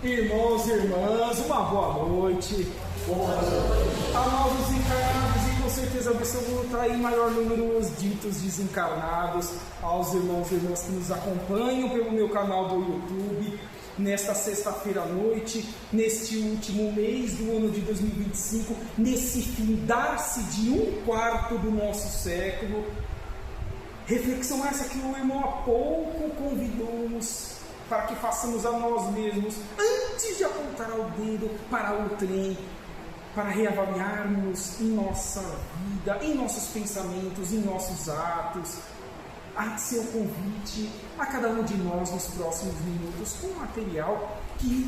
Irmãos e irmãs, uma boa noite. A novos encarnados e com certeza absoluta em maior número os ditos desencarnados, aos irmãos e irmãs que nos acompanham pelo meu canal do YouTube, nesta sexta-feira à noite, neste último mês do ano de 2025, nesse findar-se de um quarto do nosso século. Reflexão essa que o irmão há pouco convidou-nos para que façamos a nós mesmos, antes de apontar o dedo para o trem, para reavaliarmos em nossa vida, em nossos pensamentos, em nossos atos, a seu convite a cada um de nós nos próximos minutos, com material que,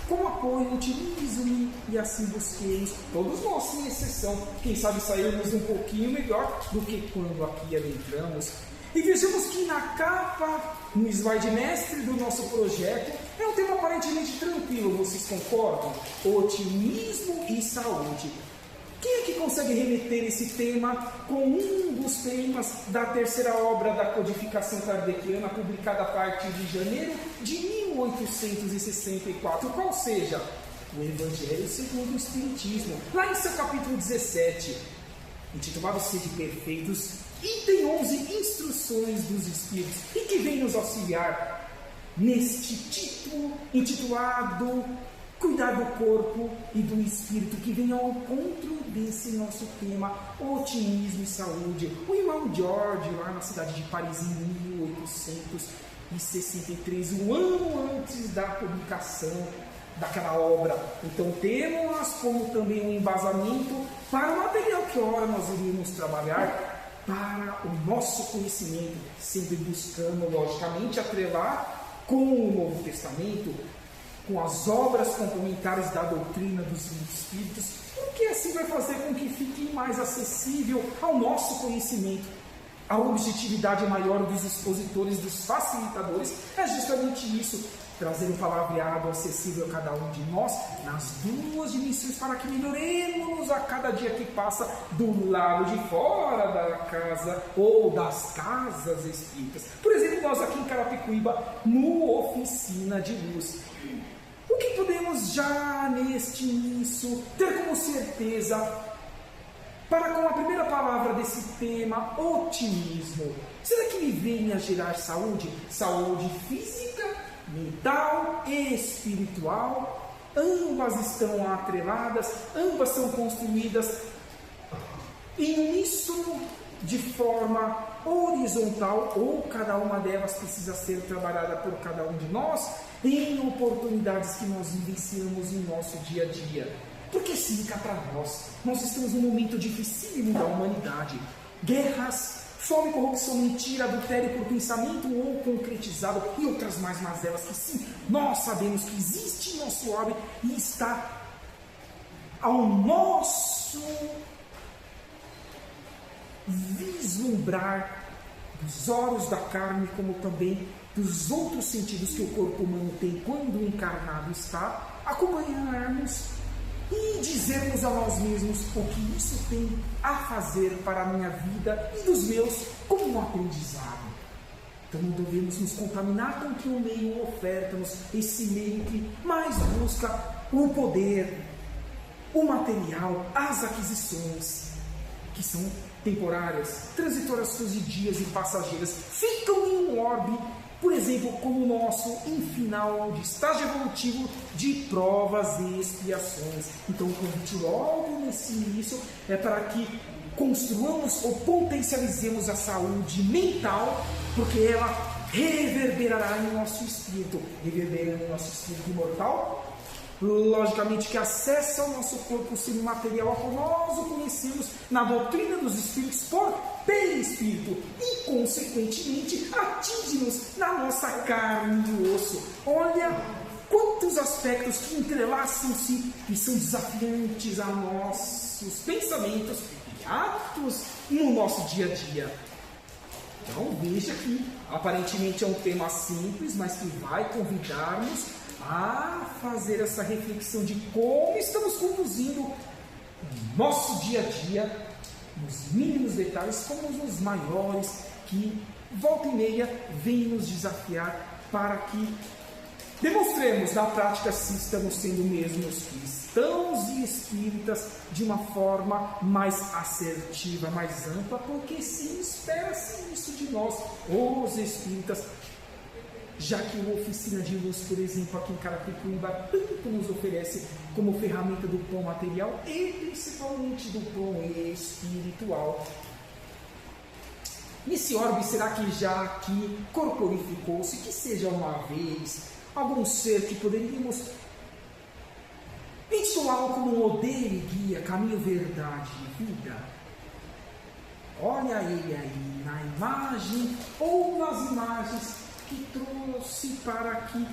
com apoio, utilizem e assim busquemos, todos nós sem exceção, quem sabe sairmos um pouquinho melhor do que quando aqui adentramos. E vejamos que na capa, no slide mestre do nosso projeto, é um tema aparentemente tranquilo, vocês concordam? Otimismo e saúde. Quem é que consegue remeter esse tema com um dos temas da terceira obra da codificação kardeciana, publicada a partir de janeiro de 1864, qual seja? O Evangelho segundo o Espiritismo, lá em seu capítulo 17, intitulado Sede Perfeitos, item 11, Instruções dos Espíritos, e que vem nos auxiliar neste título intitulado Cuidar do Corpo e do Espírito, que vem ao encontro desse nosso tema, otimismo e saúde. O irmão George, lá na cidade de Paris, em 1863, um ano antes da publicação daquela obra. Então temos como também um embasamento para o material que ora nós iríamos trabalhar, para o nosso conhecimento, sempre buscando, logicamente, atrelar com o Novo Testamento, com as obras complementares da doutrina dos Espíritos, porque assim vai fazer com que fique mais acessível ao nosso conhecimento. A objetividade maior dos expositores, dos facilitadores, é justamente isso, trazer um palavreado acessível a cada um de nós, nas duas dimensões, para que melhoremos a cada dia que passa do lado de fora da casa ou das casas espíritas. Por exemplo, nós aqui em Carapicuíba, no Oficina de Luz. O que podemos já neste início ter como certeza para com a primeira palavra desse tema, otimismo? Será que me vem a gerar saúde? Saúde física, mental e espiritual? Ambas estão atreladas, ambas são construídas em uníssono de forma horizontal, ou cada uma delas precisa ser trabalhada por cada um de nós em oportunidades que nós vivenciamos em nosso dia a dia. Porque sim, cá para nós estamos num momento dificílimo da humanidade. Guerras, fome, corrupção, mentira, adultério por pensamento ou concretizado e outras mais mazelas que sim, nós sabemos que existe em nosso orbe e está ao nosso vislumbrar dos olhos da carne, como também dos outros sentidos que o corpo humano tem quando encarnado está, acompanharmos e dizermos a nós mesmos o que isso tem a fazer para a minha vida e dos meus como um aprendizado. Então não devemos nos contaminar com o que o meio oferta-nos, esse meio que mais busca o poder, o material, as aquisições, que são temporárias, transitórias, fugidias e passageiras, ficam em um orbe, por exemplo, como o nosso em final de estágio evolutivo de provas e expiações. Então o convite logo nesse início é para que construamos ou potencializemos a saúde mental, porque ela reverberará em nosso espírito, reverberando em nosso espírito imortal, logicamente que acessa o nosso corpo semimaterial, como nós o conhecemos na doutrina dos espíritos por perispírito, e consequentemente atinge-nos na nossa carne e osso. Olha quantos aspectos que entrelaçam-se e são desafiantes a nossos pensamentos e atos no nosso dia a dia. Então veja que aparentemente é um tema simples, mas que vai convidar-nos a fazer essa reflexão de como estamos conduzindo nosso dia a dia, nos mínimos detalhes como nos maiores, que volta e meia vem nos desafiar para que Demonstremos na prática se estamos sendo mesmos cristãos e espíritas de uma forma mais assertiva, mais ampla, porque sim, espera-se isso de nós, os espíritas, já que a oficina de luz, por exemplo, aqui em Carapicuíba, tanto nos oferece como ferramenta do pão material e principalmente do pão espiritual. Nesse orbe, será que já aqui corporificou-se, que seja uma vez, algum ser que poderíamos intitulá-lo como modelo e guia, caminho, verdade e vida? Olha ele aí na imagem ou nas imagens que trouxe para que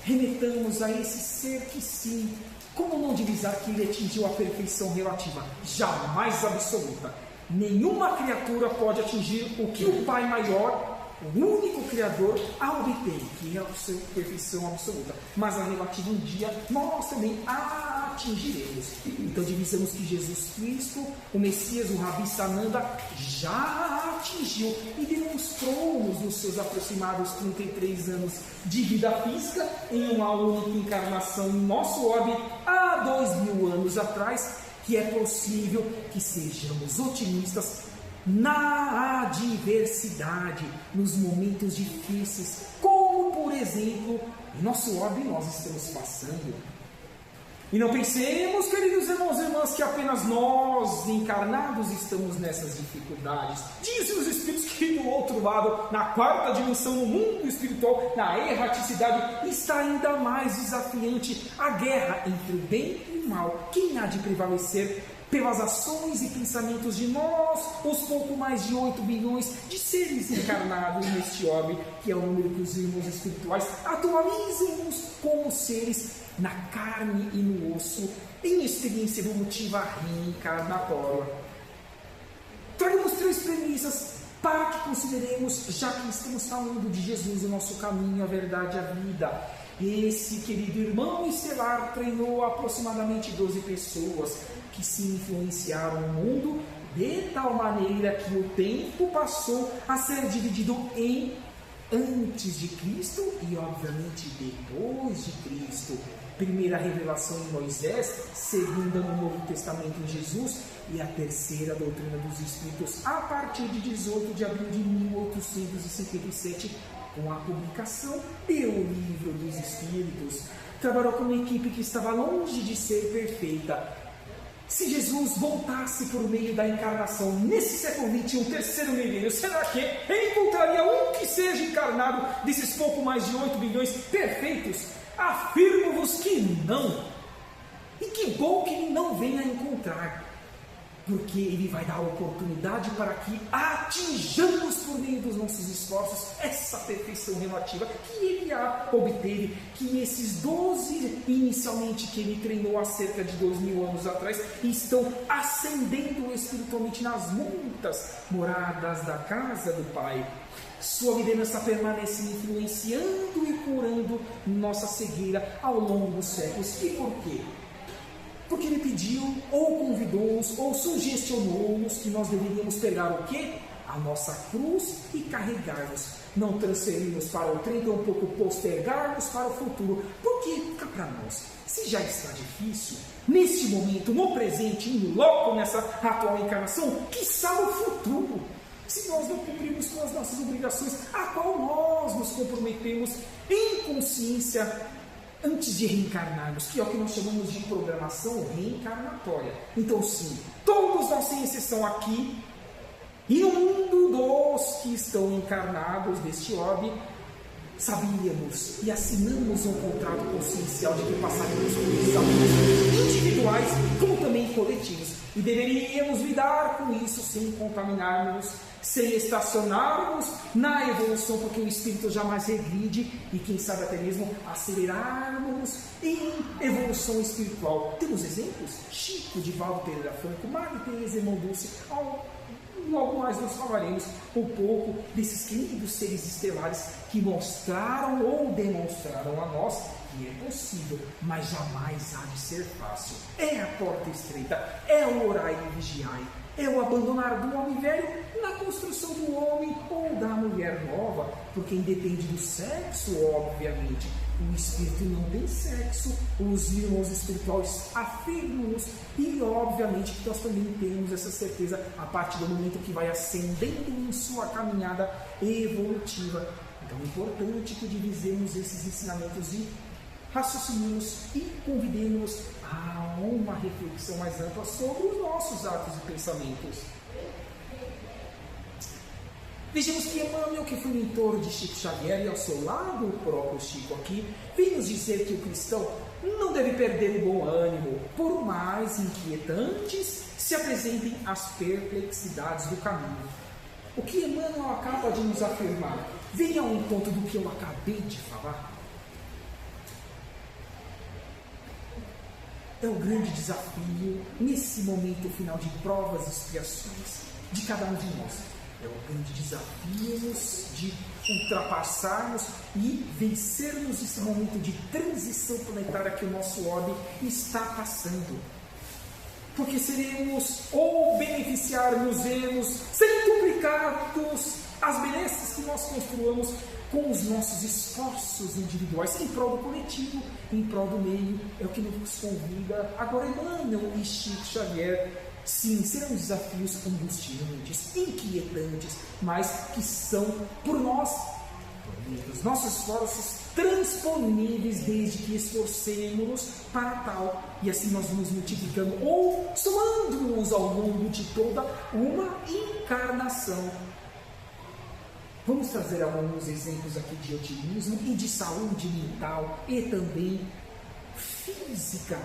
remetamos a esse ser que sim, como não divisar que ele atingiu a perfeição relativa, jamais absoluta. Nenhuma criatura pode atingir o que o Pai maior, o único Criador, a obtém, que é a sua perfeição absoluta. Mas a relativa um dia nós também a atingiremos. Então divisamos que Jesus Cristo, o Messias, o Rabi Sananda, já a atingiu e demonstrou-nos nos seus aproximados 33 anos de vida física em uma única encarnação em nosso orbe há 2000 anos atrás, que é possível que sejamos otimistas na adversidade, nos momentos difíceis, como por exemplo, em nosso orbe nós estamos passando. E não pensemos, queridos irmãos e irmãs, que apenas nós, encarnados, estamos nessas dificuldades. Dizem os Espíritos que do outro lado, na quarta dimensão, no mundo espiritual, na erraticidade, está ainda mais desafiante a guerra entre o bem e o mal. Quem há de prevalecer pelas ações e pensamentos de nós, os pouco mais de 8 bilhões de seres encarnados neste orbe, que é o número que os irmãos espirituais atualizam-nos como seres na carne e no osso, em experiência evolutiva reencarnatória. Traremos 3 premissas para que consideremos, já que estamos falando de Jesus, o nosso caminho, a verdade e a vida. Esse querido irmão estelar treinou aproximadamente 12 pessoas que se influenciaram no mundo de tal maneira que o tempo passou a ser dividido em antes de Cristo e, obviamente, depois de Cristo. Primeira revelação em Moisés, segunda no Novo Testamento em Jesus e a terceira doutrina dos Espíritos a partir de 18 de abril de 1857, com a publicação do Livro dos Espíritos. Trabalhou com uma equipe que estava longe de ser perfeita. Se Jesus voltasse por meio da encarnação nesse século XXI, terceiro milênio, será que ele encontraria um que seja encarnado desses pouco mais de 8 bilhões perfeitos? Afirmo-vos que não. E que bom que ele não venha encontrar, porque ele vai dar a oportunidade para que atinjamos por meio dos nossos esforços essa perfeição relativa que ele obteve, que esses 12 inicialmente que ele treinou há cerca de 2000 anos atrás estão ascendendo espiritualmente nas muitas moradas da casa do Pai. Sua liderança permanece influenciando e curando nossa cegueira ao longo dos séculos. E por quê? Porque ele pediu, ou convidou-nos, ou sugestionou-nos que nós deveríamos pegar o quê? A nossa cruz e carregarmos. Não transferirmos para o trem, um pouco postergarmos para o futuro. Porque fica para nós. Se já está difícil, neste momento, no presente, em loco nessa atual encarnação, quiçá no futuro. Se nós não cumprirmos com as nossas obrigações, a qual nós nos comprometemos em consciência antes de reencarnarmos, que é o que nós chamamos de programação reencarnatória. Então sim, todos nós sem exceção aqui, e no mundo dos que estão encarnados deste orbe, sabíamos e assinamos um contrato consciencial de que passaríamos por desafios individuais como também coletivos, e deveríamos lidar com isso sem contaminarmos, sem estacionarmos na evolução, porque o espírito jamais regride e quem sabe até mesmo acelerarmos em evolução espiritual. Temos exemplos? Chico, Divaldo Pereira Franco, Maria Teresa, Irmão Dulce. Logo mais nós falaremos um pouco desses queridos seres estelares que mostraram ou demonstraram a nós que é possível, mas jamais há de ser fácil. É a porta estreita, é o orai e vigiai, é o abandonar do homem velho na construção do homem ou da mulher nova, porque independe do sexo, obviamente. o espírito não tem sexo, os irmãos espirituais afirmam-nos, e obviamente que nós também temos essa certeza a partir do momento que vai ascendendo em sua caminhada evolutiva. Então é importante que divisemos esses ensinamentos e raciocinemos e convidemos a uma reflexão mais ampla sobre os nossos atos e pensamentos. Vejamos que Emmanuel, que foi mentor de Chico Xavier, e ao seu lado o próprio Chico aqui, vem nos dizer que o cristão não deve perder o bom ânimo, por mais inquietantes se apresentem as perplexidades do caminho. O que Emmanuel acaba de nos afirmar vem ao encontro do que eu acabei de falar. É o grande desafio, nesse momento final de provas e expiações, de cada um de nós. É o grande desafio de ultrapassarmos e vencermos esse momento de transição planetária que o nosso orbe está passando. Porque seremos ou beneficiar-nos-emos, centuplicados as benesses que nós construamos com os nossos esforços individuais em prol do coletivo, em prol do meio. É o que nos convida agora Emmanuel e Chico Xavier. Sim, serão desafios angustiantes, inquietantes, mas que são por nós, por os nossos esforços, transponíveis desde que esforcemos-nos para tal. E assim nós nos multiplicando ou somando-nos ao longo de toda uma encarnação. Vamos trazer alguns exemplos aqui de otimismo e de saúde mental e também física.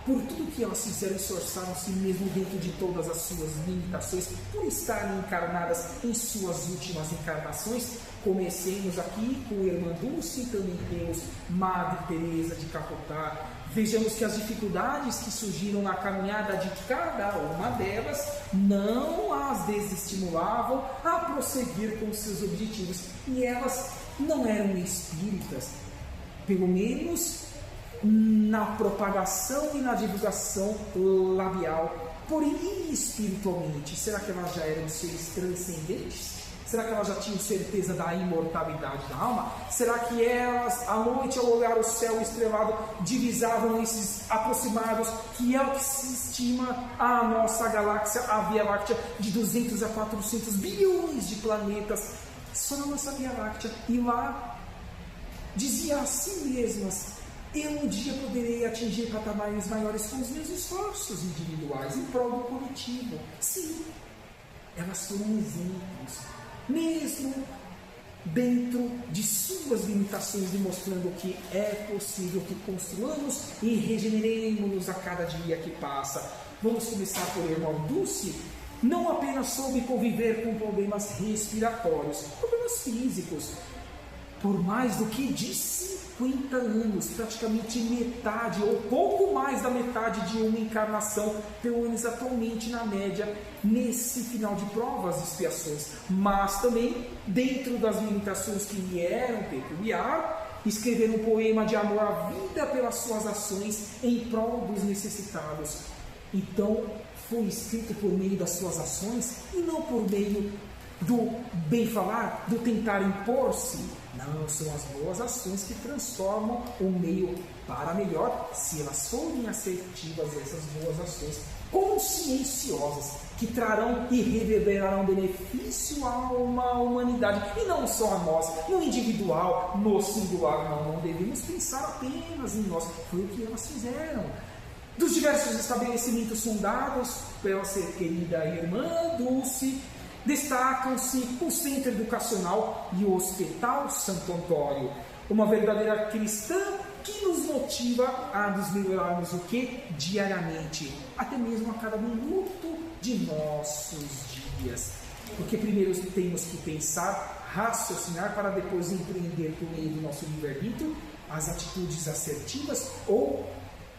Por tudo que elas fizeram, esforçaram-se mesmo dentro de todas as suas limitações, por estarem encarnadas em suas últimas encarnações. Comecemos aqui com a Irmã Dulce, também temos Madre Teresa de Calcutá. Vejamos que as dificuldades que surgiram na caminhada de cada uma delas não as desestimulavam a prosseguir com seus objetivos. E elas não eram espíritas, pelo menos na propagação e na divulgação labial. Porém, espiritualmente, será que elas já eram seres transcendentes? Será que elas já tinham certeza da imortalidade da alma? Será que elas, à noite, ao olhar o céu estrelado, divisavam esses aproximados, que é o que se estima a nossa galáxia, a Via Láctea, de 200 a 400 bilhões de planetas, só na nossa Via Láctea? E lá, dizia a si mesmas: eu um dia poderei atingir patamares maiores com os meus esforços individuais em prol do coletivo. Sim, elas foram exemplos, mesmo dentro de suas limitações, demonstrando que é possível que construamos e regeneremos-nos a cada dia que passa. Vamos começar por Irmã Dulce. Não apenas soube conviver com problemas respiratórios, problemas físicos, por mais do que 50 anos, praticamente metade ou pouco mais da metade de uma encarnação, pelo menos atualmente na média, nesse final de provas e expiações. Mas também, dentro das limitações que lhe eram peculiar, escrever um poema de amor à vida pelas suas ações em prol dos necessitados. Então, foi escrito por meio das suas ações e não por meio do bem falar, do tentar impor-se. Não, são as boas ações que transformam o meio para melhor, se elas forem assertivas, essas boas ações conscienciosas, que trarão e reverberarão benefício a uma humanidade, e não só a nós, no individual, no singular. Não devemos pensar apenas em nós. Foi o que elas fizeram. Dos diversos estabelecimentos fundados pela querida Irmã Dulce, destacam-se o Centro Educacional e o Hospital Santo Antônio. Uma verdadeira cristã que nos motiva a nos melhorarmos o que? Diariamente, até mesmo a cada minuto de nossos dias. Porque primeiro temos que pensar, raciocinar, para depois empreender por meio do nosso livre-arbítrio as atitudes assertivas ou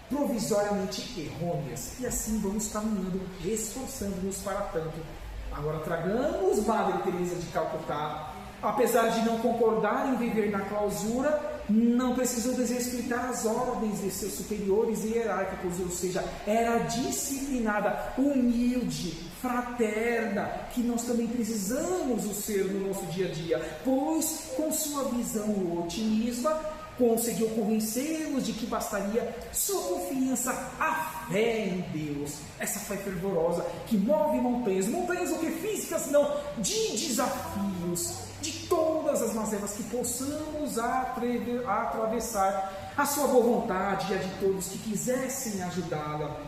provisoriamente errôneas. E assim vamos caminhando, esforçando-nos para tanto. Agora tragamos Madre Teresa de Calcutá. Apesar de não concordar em viver na clausura, não precisou desrespeitar as ordens de seus superiores e hierárquicos, ou seja, era disciplinada, humilde, fraterna, que nós também precisamos o ser no nosso dia a dia, pois com sua visão otimista conseguiu convencê-los de que bastaria sua confiança, a fé em Deus. Essa fé fervorosa que move montanhas, montanhas o que físicas, não, de desafios, de todas as mazelas que possamos atravessar, a sua boa vontade e a de todos que quisessem ajudá-la,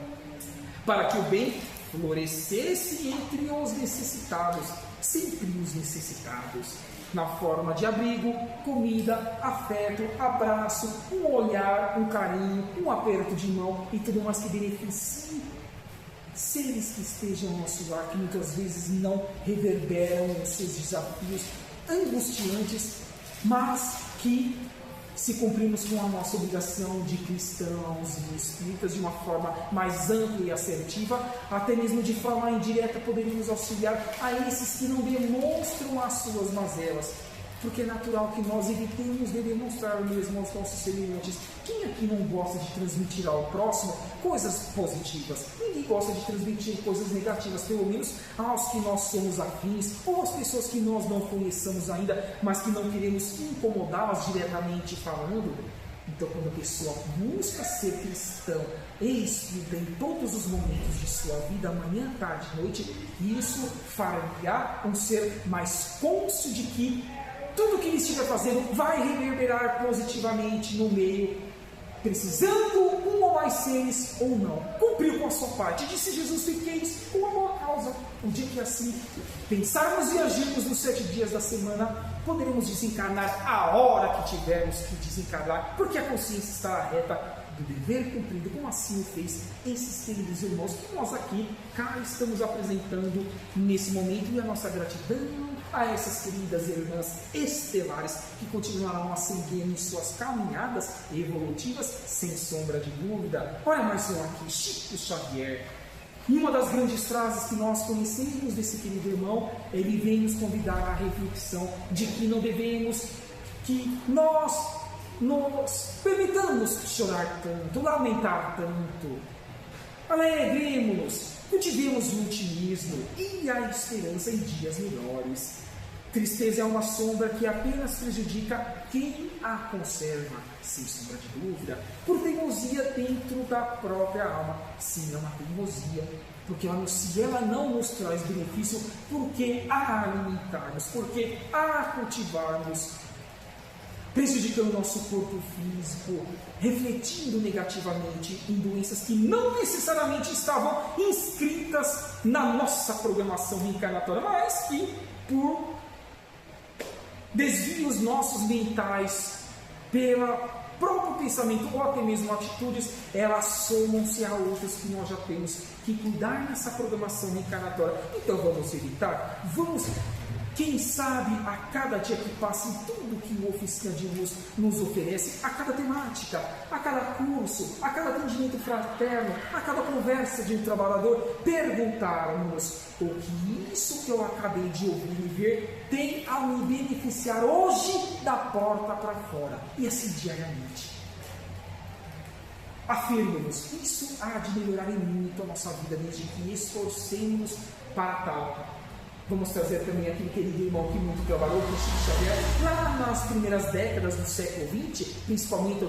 para que o bem florescesse entre os necessitados, sempre os necessitados, na forma de abrigo, comida, afeto, abraço, um olhar, um carinho, um aperto de mão e tudo mais que beneficie seres que estejam ao nosso lar, que muitas vezes não reverberam os seus desafios angustiantes, mas que, se cumprirmos com a nossa obrigação de cristãos e espíritas de uma forma mais ampla e assertiva, até mesmo de forma indireta, poderíamos auxiliar a esses que não demonstram as suas mazelas, porque é natural que nós evitemos de demonstrar mesmo aos nossos semelhantes. Quem aqui não gosta de transmitir ao próximo coisas positivas? Ninguém gosta de transmitir coisas negativas, pelo menos aos que nós somos afins, ou às pessoas que nós não conheçamos ainda, mas que não queremos incomodá-las diretamente falando. Então, quando a pessoa busca ser cristão e espírita em todos os momentos de sua vida, manhã, tarde, noite, isso fará um ser mais cônscio de que tudo o que ele estiver fazendo vai reverberar positivamente no meio, precisando um ou mais seres ou não. Cumpriu com a sua parte. Disse Jesus: fiqueis com a boa causa. Um dia que assim pensarmos e agirmos nos 7 dias da semana, poderemos desencarnar a hora que tivermos que desencarnar, porque a consciência estará reta do dever cumprido, como assim o fez esses queridos irmãos que nós aqui cá estamos apresentando nesse momento, e a nossa gratidão a essas queridas irmãs estelares que continuarão ascendendo em suas caminhadas evolutivas, sem sombra de dúvida. Olha mais um aqui, Chico Xavier. E uma das grandes frases que nós conhecemos desse querido irmão, ele vem nos convidar à reflexão de que não devemos, que nós permitamos chorar tanto, lamentar tanto. Alegremos-nos, cultivemos o otimismo e a esperança em dias melhores. Tristeza é uma sombra que apenas prejudica quem a conserva, sem sombra de dúvida, por teimosia dentro da própria alma. Sim, é uma teimosia, porque se ela não nos traz benefício, por que a alimentarmos, por que a cultivarmos, prejudicando o nosso corpo físico, refletindo negativamente em doenças que não necessariamente estavam inscritas na nossa programação reencarnatória, mas que, por desvios nossos mentais, pelo próprio pensamento ou até mesmo atitudes, elas somam-se a outras que nós já temos que cuidar nessa programação reencarnatória. Então vamos evitar, quem sabe, a cada dia que passa, em tudo que o Oficina de Luz nos oferece, a cada temática, a cada curso, a cada atendimento fraterno, a cada conversa de um trabalhador, perguntarmos o que isso que eu acabei de ouvir e ver tem a me beneficiar hoje da porta para fora, e assim diariamente. Afirmamos, isso há de melhorar em muito a nossa vida, desde que esforcemos para tal. Vamos trazer também aquele querido irmão que muito trabalhou, com Chico Xavier, lá nas primeiras décadas do século XX, principalmente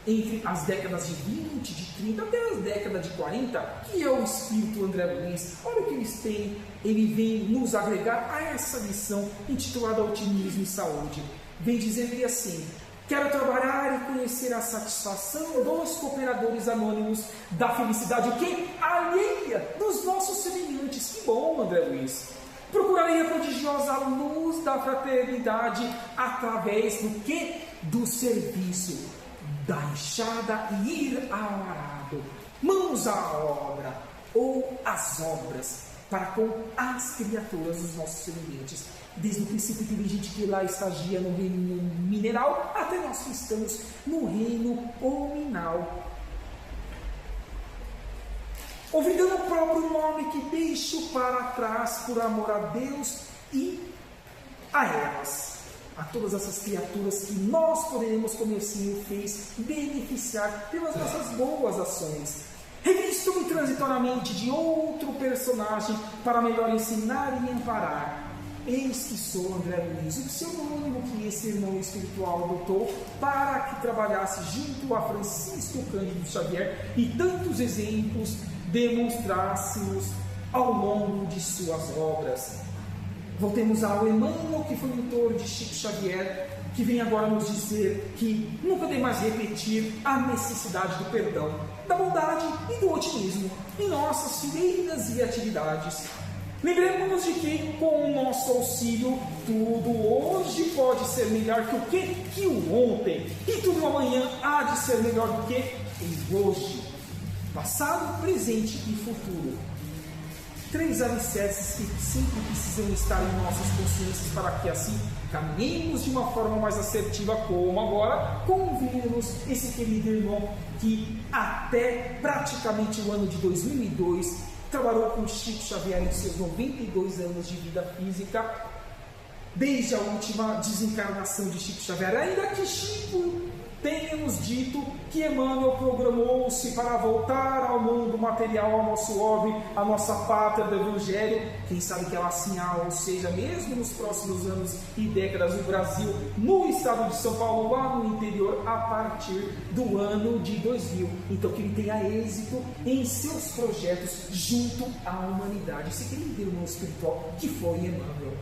entre as décadas de 20, de 30 até as décadas de 40, que é o espírito André Luiz. Olha o que ele vem nos agregar a essa lição intitulada Otimismo e Saúde. Vem dizendo assim: quero trabalhar e conhecer a satisfação dos cooperadores anônimos da felicidade, o que? Alheia dos nossos semelhantes. Que bom, André Luiz! Procurarei a prodigiosa luz da fraternidade através do que? Do serviço, da enxada e ir ao arado, mãos à obra ou às obras, para com as criaturas dos nossos semelhantes. Desde o princípio tem gente que lá estagia no reino mineral, até nós que estamos no reino hominal. Ouvidando o próprio nome que deixo para trás por amor a Deus e a elas, a todas essas criaturas que nós poderemos, como o Senhor fez, beneficiar pelas nossas boas ações. Revisto-me transitoriamente de outro personagem para melhor ensinar e amparar. eis que sou André Luiz, o pseudônimo que esse irmão espiritual adotou para que trabalhasse junto a Francisco Cândido Xavier e tantos exemplos demonstrássemos ao longo de suas obras. Voltemos ao Emmanuel, que foi mentor de Chico Xavier, que vem agora nos dizer que nunca devemos repetir a necessidade do perdão, da bondade e do otimismo em nossas fileiras e atividades. Lembremos-nos de que, com o nosso auxílio, tudo hoje pode ser melhor que o quê? Que o ontem. E tudo amanhã há de ser melhor do que o hoje. Passado, presente e futuro. 3 alicerces que sempre precisam estar em nossas consciências para que assim caminhemos de uma forma mais assertiva, como agora convimos esse querido irmão que até praticamente o ano de 2002 trabalhou com Chico Xavier em seus 92 anos de vida física, desde a última desencarnação de Chico Xavier, ainda que Chico tenha nos dito que Emmanuel programou-se para voltar ao mundo material, ao nosso orbe, à nossa pátria do Evangelho. Quem sabe que ela assim há, ou seja, mesmo nos próximos anos e décadas, o Brasil, no estado de São Paulo, lá no interior, a partir do ano de 2000. Então que ele tenha êxito em seus projetos junto à humanidade. Esse querido irmão espiritual que foi Emmanuel.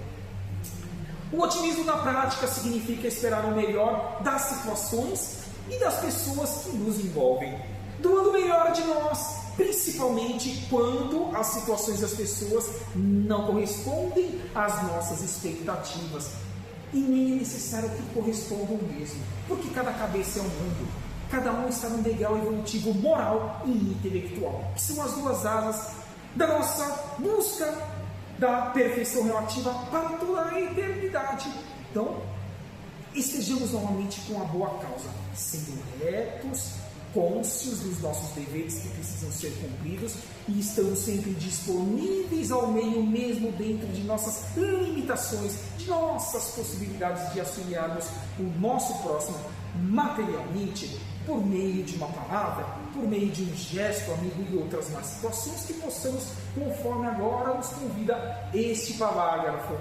O otimismo na prática significa esperar o melhor das situações e das pessoas que nos envolvem, doando o melhor de nós, principalmente quando as situações e as pessoas não correspondem às nossas expectativas. E nem é necessário que correspondam mesmo, porque cada cabeça é um mundo, cada um está num degrau evolutivo moral e intelectual, que são as duas asas da nossa busca da perfeição relativa para toda a eternidade. Então, estejamos novamente com a boa causa, sendo retos, cônscios dos nossos deveres que precisam ser cumpridos e estando sempre disponíveis ao meio mesmo dentro de nossas limitações, de nossas possibilidades de auxiliarmos o nosso próximo materialmente, por meio de uma palavra, por meio de um gesto, amigo, e outras mais situações que possamos, conforme agora nos convida este parágrafo.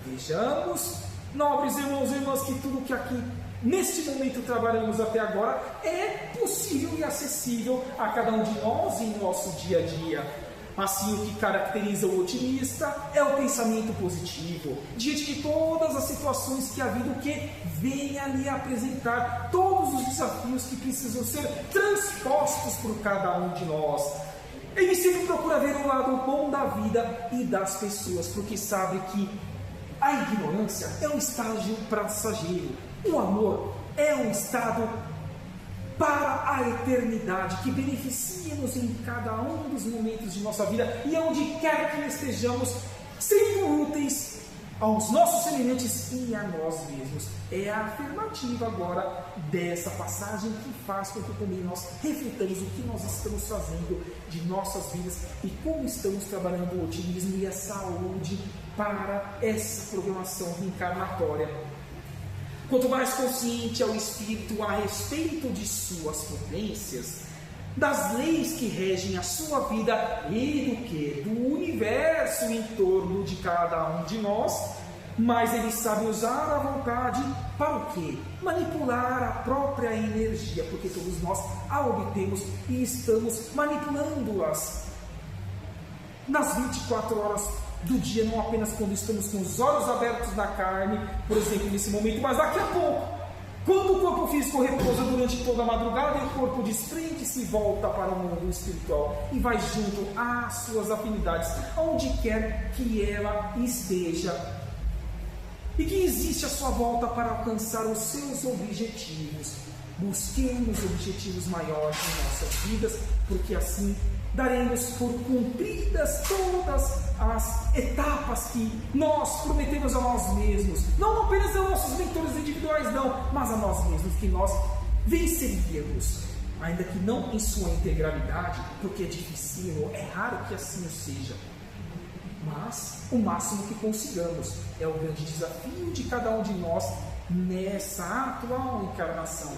Vejamos, nobres irmãos e irmãs, que tudo que aqui neste momento trabalhamos até agora é possível e acessível a cada um de nós em nosso dia a dia. Assim, o que caracteriza o otimista é o pensamento positivo, diante de todas as situações que a vida o que venha lhe apresentar, todos os desafios que precisam ser transpostos por cada um de nós. Ele sempre procura ver o lado bom da vida e das pessoas, porque sabe que a ignorância é um estágio passageiro, o amor é um estado para a eternidade, que beneficia-nos em cada um dos momentos de nossa vida e onde quer que estejamos, sendo úteis aos nossos semelhantes e a nós mesmos. É a afirmativa agora dessa passagem que faz com que também nós reflitamos o que nós estamos fazendo de nossas vidas e como estamos trabalhando o otimismo e a saúde para essa programação reencarnatória. Quanto mais consciente é o espírito a respeito de suas potências, das leis que regem a sua vida e do que? Do universo em torno de cada um de nós, mais ele sabe usar a vontade para o quê? Manipular a própria energia, porque todos nós a obtemos e estamos manipulando-as nas 24 horas do dia, não apenas quando estamos com os olhos abertos na carne, por exemplo, nesse momento, mas daqui a pouco, quando o corpo físico repousa durante toda a madrugada e o corpo desprende-se e volta para o mundo espiritual e vai junto às suas afinidades, onde quer que ela esteja, e que existe a sua volta para alcançar os seus objetivos. Busquemos objetivos maiores em nossas vidas, porque assim daremos por cumpridas todas as etapas que nós prometemos a nós mesmos, não apenas aos nossos mentores individuais, não, mas a nós mesmos, que nós venceríamos, ainda que não em sua integralidade, porque é difícil, é raro que assim seja, mas o máximo que consigamos é o grande desafio de cada um de nós nessa atual encarnação.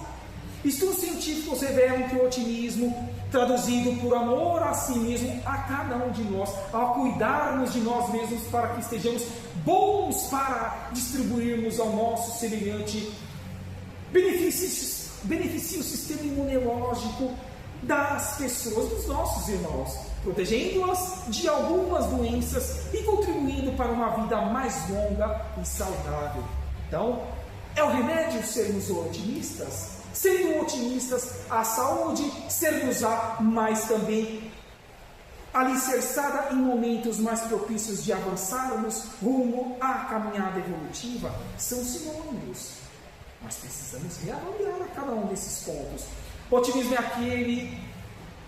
Estudos científicos revelam que o otimismo, traduzido por amor a si mesmo, a cada um de nós, ao cuidarmos de nós mesmos para que estejamos bons para distribuirmos ao nosso semelhante, beneficia o sistema imunológico das pessoas, dos nossos irmãos, protegendo-as de algumas doenças e contribuindo para uma vida mais longa e saudável. Então, é o remédio sermos otimistas? Sendo otimistas, a saúde ser-nos-á, mas também alicerçada em momentos mais propícios de avançarmos rumo à caminhada evolutiva, são sinônimos. Mas precisamos reavaliar a cada um desses pontos. O otimismo é aquele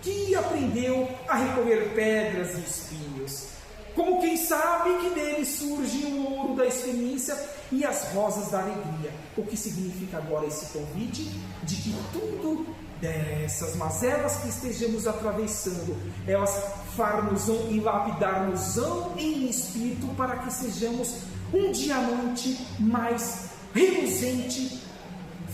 que aprendeu a recolher pedras e espinhos, como quem sabe que dele surge o ouro da experiência e as rosas da alegria. O que significa agora esse convite de que tudo dessas mazelas que estejamos atravessando, elas far-nos-ão e lapidar-nos-ão em espírito para que sejamos um diamante mais reluzente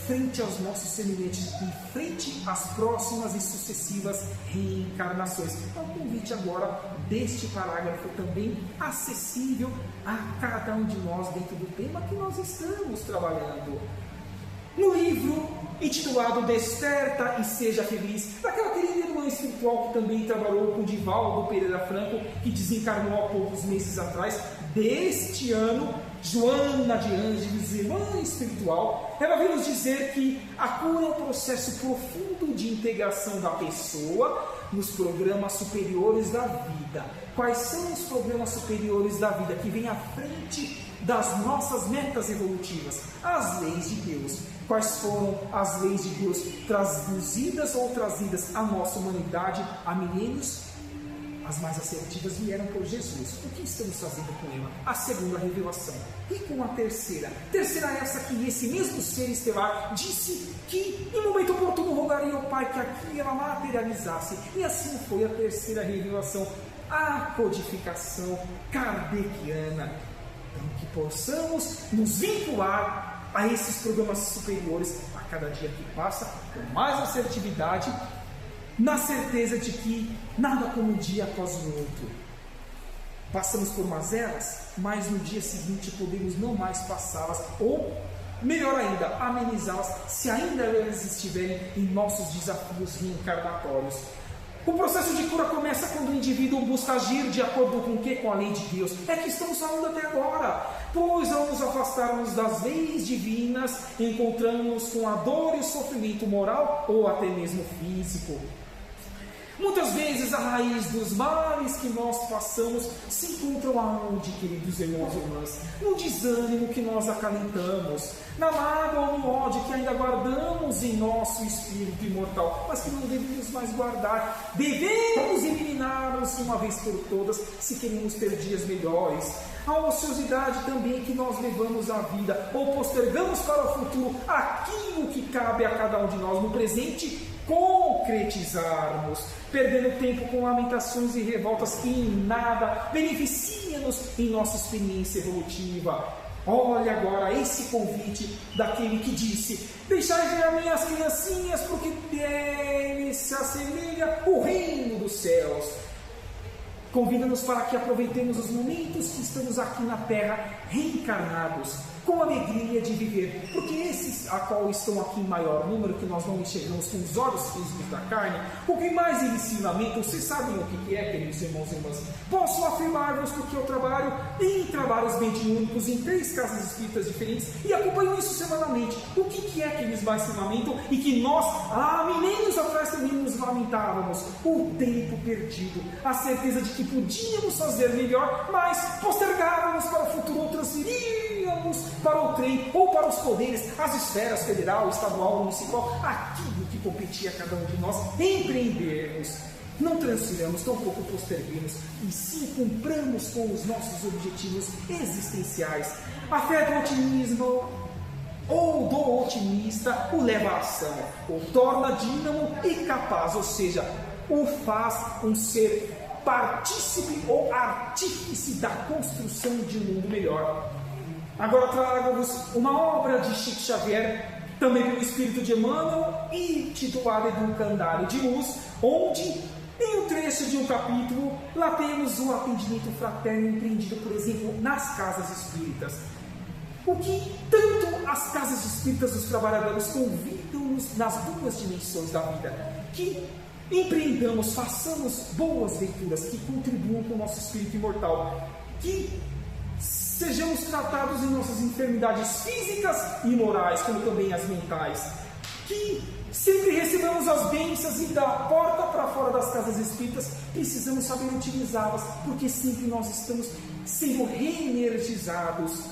frente aos nossos semelhantes e frente às próximas e sucessivas reencarnações. É um convite agora deste parágrafo também acessível a cada um de nós dentro do tema que nós estamos trabalhando. No livro intitulado Desperta e Seja Feliz, daquela querida irmã espiritual que também trabalhou com Divaldo Pereira Franco, que desencarnou há poucos meses atrás, deste ano, Joana de Ângeles, irmã espiritual, ela veio nos dizer que a cura é um processo profundo de integração da pessoa nos programas superiores da vida. Quais são os programas superiores da vida que vêm à frente das nossas metas evolutivas? As leis de Deus. Quais foram as leis de Deus traduzidas ou trazidas à nossa humanidade há milênios? As mais assertivas vieram por Jesus. O que estamos fazendo com ela? A segunda revelação. E com a terceira? Terceira é essa que esse mesmo ser estelar disse que em momento oportuno rogaria ao Pai que aqui ela materializasse. E assim foi a terceira revelação, a codificação kardeciana. Então que possamos nos vincular a esses programas superiores a cada dia que passa, com mais assertividade, na certeza de que nada como um dia após o outro. Passamos por mazelas, mas no dia seguinte podemos não mais passá-las, ou, melhor ainda, amenizá-las, se ainda elas estiverem em nossos desafios reencarnatórios. O processo de cura começa quando o indivíduo busca agir de acordo com o que? Com a lei de Deus. É que estamos falando até agora. Pois ao nos afastarmos das leis divinas, encontramos com a dor e o sofrimento moral ou até mesmo físico. Muitas vezes a raiz dos males que nós passamos se encontram aonde, queridos irmãos e irmãs? No desânimo que nós acalentamos, na mágoa ou no ódio que ainda guardamos em nosso espírito imortal, mas que não devemos mais guardar. Devemos eliminá-los de uma vez por todas se queremos ter dias melhores. A ociosidade também que nós levamos à vida ou postergamos para o futuro aquilo que cabe a cada um de nós no presente concretizarmos, perdendo tempo com lamentações e revoltas que em nada beneficiam-nos em nossa experiência evolutiva. Olha agora esse convite daquele que disse: deixai ver a mim as criancinhas, porque deles se assemelha o reino dos céus. Convida-nos para que aproveitemos os momentos que estamos aqui na Terra reencarnados, com alegria de viver, porque esses a qual estão aqui em maior número, que nós não enxergamos com os olhos físicos da carne, o que mais eles se lamentam, vocês sabem o que é, queridos irmãos e irmãs? Posso afirmar-vos porque eu trabalho em trabalhos mediúnicos em 3 casas espíritas diferentes e acompanho isso semanalmente. O que é que eles mais se lamentam e que nós, há milênios atrás, também nos lamentávamos? O tempo perdido, a certeza de que podíamos fazer melhor, mas postergávamos para o futuro ou transferíamos para o trem ou para os poderes, as esferas federal, estadual, municipal, aquilo que competia a cada um de nós empreendermos. Não transfiramos, tampouco posterguemos, e sim cumpramos com os nossos objetivos existenciais. A fé do otimismo ou do otimista o leva à ação, o torna dínamo e capaz, ou seja, o faz um ser partícipe ou artífice da construção de um mundo melhor. Agora trago-vos uma obra de Chico Xavier, também pelo Espírito de Emmanuel e titulado Educandário de Luz, onde em um trecho de um capítulo, lá temos o atendimento fraterno empreendido, por exemplo, nas casas espíritas. O que tanto as casas espíritas dos trabalhadores convidam-nos nas duas dimensões da vida, que empreendamos, façamos boas leituras que contribuam com o nosso espírito imortal, que sejamos tratados em nossas enfermidades físicas e morais, como também as mentais, que sempre recebamos as bênçãos e da porta para fora das casas espíritas, precisamos saber utilizá-las, porque sempre nós estamos sendo reenergizados.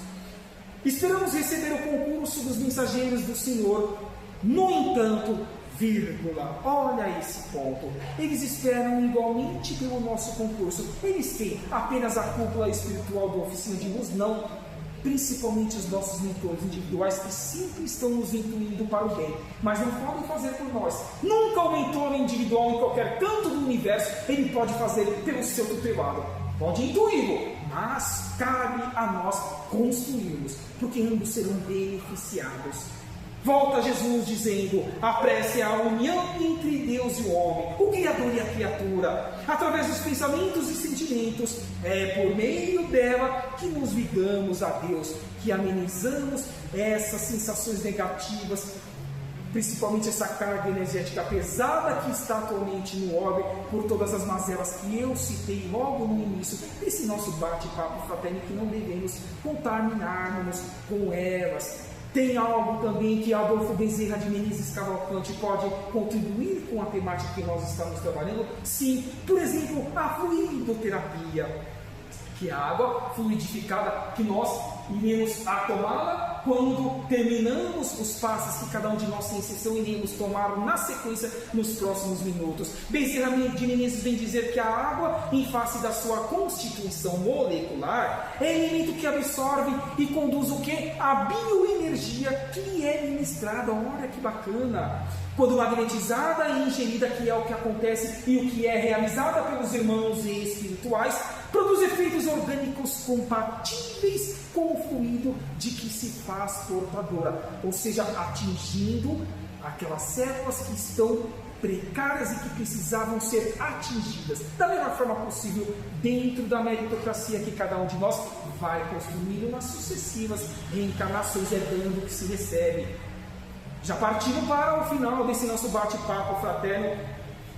Esperamos receber o concurso dos mensageiros do Senhor, no entanto, vírgula, olha esse ponto, eles esperam igualmente pelo nosso concurso. Eles têm apenas a cúpula espiritual da oficina de luz? Não. Principalmente os nossos mentores individuais, que sempre estão nos intuindo para o bem, mas não podem fazer por nós. Nunca o mentor individual em qualquer canto do universo, ele pode fazer pelo seu tutelado. Pode intuí-lo, mas cabe a nós construirmos, porque ambos serão beneficiados. Volta Jesus dizendo: a prece é a união entre Deus e o homem, o Criador e a criatura, através dos pensamentos e sentimentos. É por meio dela que nos ligamos a Deus, que amenizamos essas sensações negativas, principalmente essa carga energética pesada que está atualmente no orbe, por todas as mazelas que eu citei logo no início desse nosso bate-papo fraterno, que não devemos contaminarmos com elas. Tem algo também que Adolfo Bezerra de Menezes Cavalcante pode contribuir com a temática que nós estamos trabalhando? Sim, por exemplo, a fluidoterapia, que é a água fluidificada que nós iremos a tomá-la quando terminamos os passos que cada um de nós, sem exceção, iremos tomar na sequência nos próximos minutos. Bezerra de Menezes vem dizer que a água, em face da sua constituição molecular, é elemento que absorve e conduz o que? A bioenergia que lhe é ministrada. Olha que bacana! Quando magnetizada e ingerida, que é o que acontece e o que é realizada pelos irmãos espirituais, produz efeitos orgânicos compatíveis com o fluido de que se faz portadora, ou seja, atingindo aquelas células que estão precárias e que precisavam ser atingidas da melhor forma possível, dentro da meritocracia que cada um de nós vai construindo nas sucessivas reencarnações, herdando o que se recebe. Já partindo para o final desse nosso bate-papo fraterno,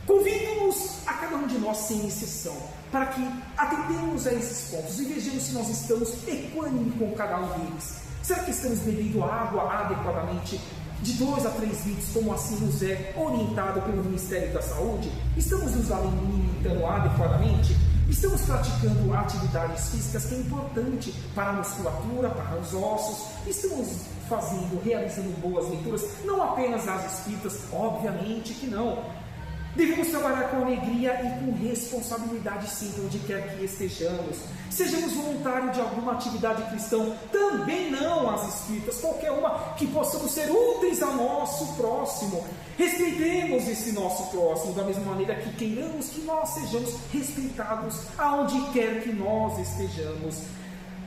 convido-nos a cada um de nós, sem exceção, para que atendemos a esses pontos e vejamos se nós estamos equânimes com cada um deles. Será que estamos bebendo água adequadamente, de 2 a 3 litros, como assim nos é orientado pelo Ministério da Saúde? Estamos nos alimentando adequadamente? Estamos praticando atividades físicas, que é importante para a musculatura, para os ossos? Estamos realizando boas leituras, não apenas as espíritas? Obviamente que não. Devemos trabalhar com alegria e com responsabilidade, sim, onde quer que estejamos. Sejamos voluntários de alguma atividade cristã, também não as espíritas, qualquer uma, que possamos ser úteis ao nosso próximo. Respeitemos esse nosso próximo, da mesma maneira que queiramos que nós sejamos respeitados aonde quer que nós estejamos.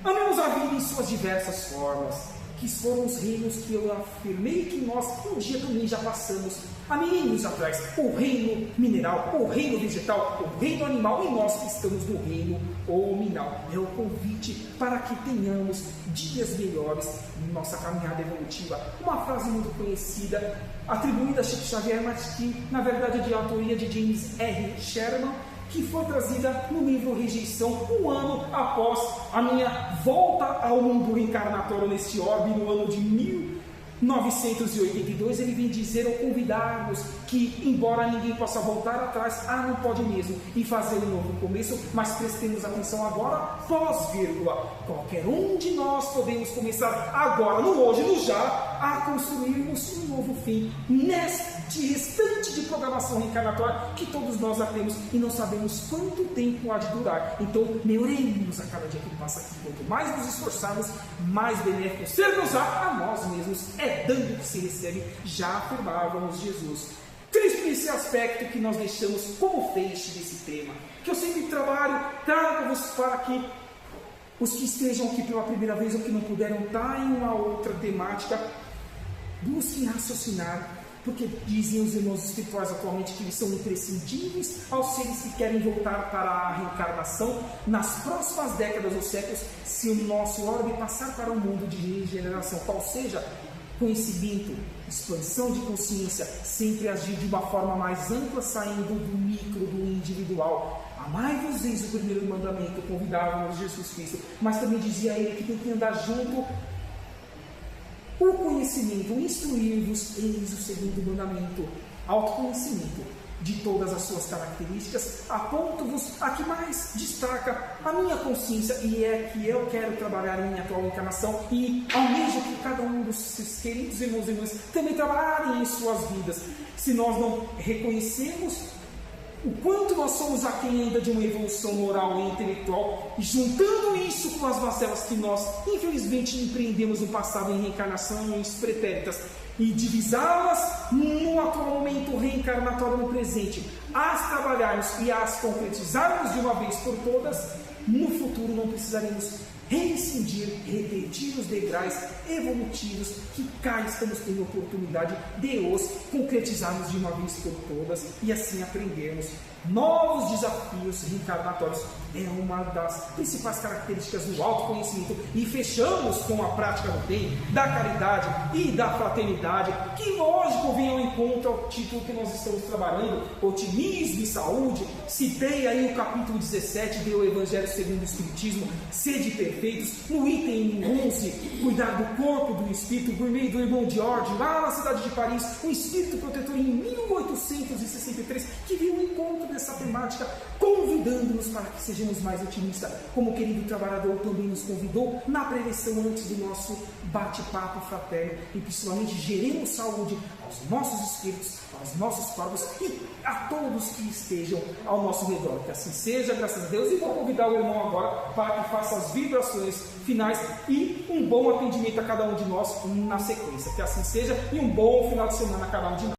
Amemos a vida em suas diversas formas, que foram os reinos que eu afirmei que nós um dia também já passamos há milênios atrás: o reino mineral, o reino vegetal, o reino animal, e nós que estamos no reino hominal. É o convite para que tenhamos dias melhores em nossa caminhada evolutiva. Uma frase muito conhecida, atribuída a Chico Xavier, mas que na verdade é de autoria de James R. Sherman, que foi trazida no livro Rejeição, um ano após a minha volta ao mundo reencarnatório neste orbe, no ano de 1982. Ele vem dizer ou convidar-nos que, embora ninguém possa voltar atrás, não pode mesmo, e fazer um novo começo, mas prestemos atenção agora, pós-vírgula. Qualquer um de nós podemos começar agora, no hoje, no já, a construirmos um novo fim neste restante de programação reencarnatória que todos nós já temos e não sabemos quanto tempo há de durar. Então, melhoremos a cada dia que passa aqui. Quanto mais nos esforçarmos, mais benéficos sermos a nós mesmos. É dando que se recebe, já afirmávamos Jesus. Triste por esse aspecto que nós deixamos como feixe desse tema, que eu sempre trago-vos para que os que estejam aqui pela primeira vez ou que não puderam estar em uma outra temática busquem raciocinar, porque dizem os irmãos espirituais atualmente que eles são imprescindíveis aos seres que querem voltar para a reencarnação nas próximas décadas ou séculos, se o nosso orbe passar para um mundo de regeneração, qual seja conhecimento, expansão de consciência, sempre agir de uma forma mais ampla, saindo do micro, do individual. Amai-vos, eis o primeiro mandamento, convidava-nos Jesus Cristo, mas também dizia ele que tem que andar junto o conhecimento, instruir-vos, eis o segundo mandamento, autoconhecimento de todas as suas características, aponto-vos a que mais destaca a minha consciência, e é que eu quero trabalhar em minha atual encarnação, e almejo que cada um dos seus queridos irmãos e irmãs também trabalhem em suas vidas. Se nós não reconhecemos o quanto nós somos aquém ainda de uma evolução moral e intelectual, e juntando isso com as mazelas que nós, infelizmente, empreendemos no passado em reencarnações pretéritas, e divisá-las no atual momento reencarnatório no presente, as trabalharmos e as concretizarmos de uma vez por todas, no futuro não precisaremos reincidir, repetir os degraus evolutivos que cá estamos tendo a oportunidade de os concretizarmos de uma vez por todas e assim aprendermos novos desafios reencarnatórios. É uma das principais características do autoconhecimento. E fechamos com a prática do bem, da caridade e da fraternidade, que lógico vem ao encontro ao título que nós estamos trabalhando, otimismo e saúde. Citei aí o capítulo 17 do Evangelho segundo o Espiritismo, sede perfeitos, no item 11, cuidar do corpo, do espírito, por meio do irmão George, lá na cidade de Paris, um espírito protetor em 1863, que viu o encontro dessa temática, convidando-nos para que sejamos mais otimistas, como o querido trabalhador também nos convidou na preleção antes do nosso bate-papo fraterno, e principalmente geremos saúde aos nossos espíritos, aos nossos corpos e a todos que estejam ao nosso redor. Que assim seja, graças a Deus. E vou convidar o irmão agora para que faça as vibrações finais e um bom atendimento a cada um de nós na sequência. Que assim seja, e um bom final de semana a cada um de nós.